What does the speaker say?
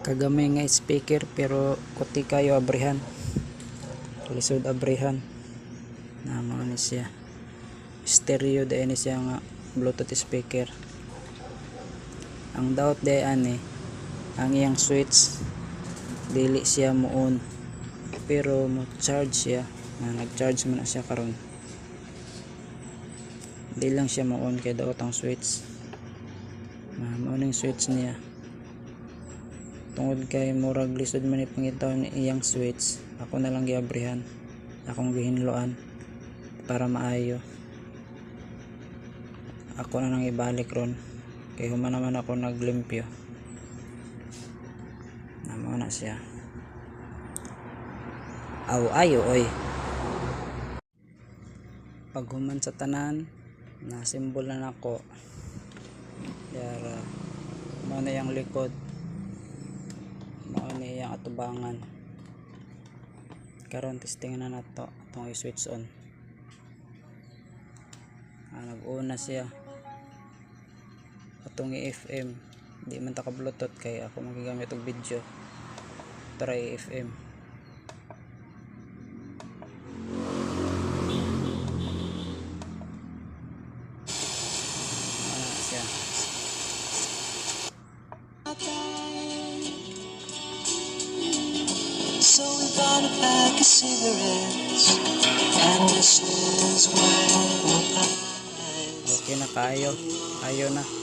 Kagamay nga speaker pero kuti kayo abrihan, lisod abrihan na mga ni siya stereo dahil ni siya nga bluetooth speaker. Ang doubt dahil ani ang iyang switch dili siya mo on pero mo charge siya na nag-charge mo na siya karon, di lang siya mo on kay daot ang switch mo ning switch niya tungod kay murag lisod man ipangitaw ni iyang switch. Ako na lang giabrihan, akong gihinloan para maayo. Ako na lang ibalik ron kay human naman ako naglimpyo na mo na siya. Aw ayo oy, pag human sa tanan na simbol na nako yara mo na yung likod, mo na yung atubangan. Karon testing na nato itong i-switch on. Nag-una siya atong i-FM, di man ta ka bluetooth kay ako magigamit og video. Try FM. Siya So we bought a pack of cigarettes, and this is where we'll pass. okay na kayo, ayo na.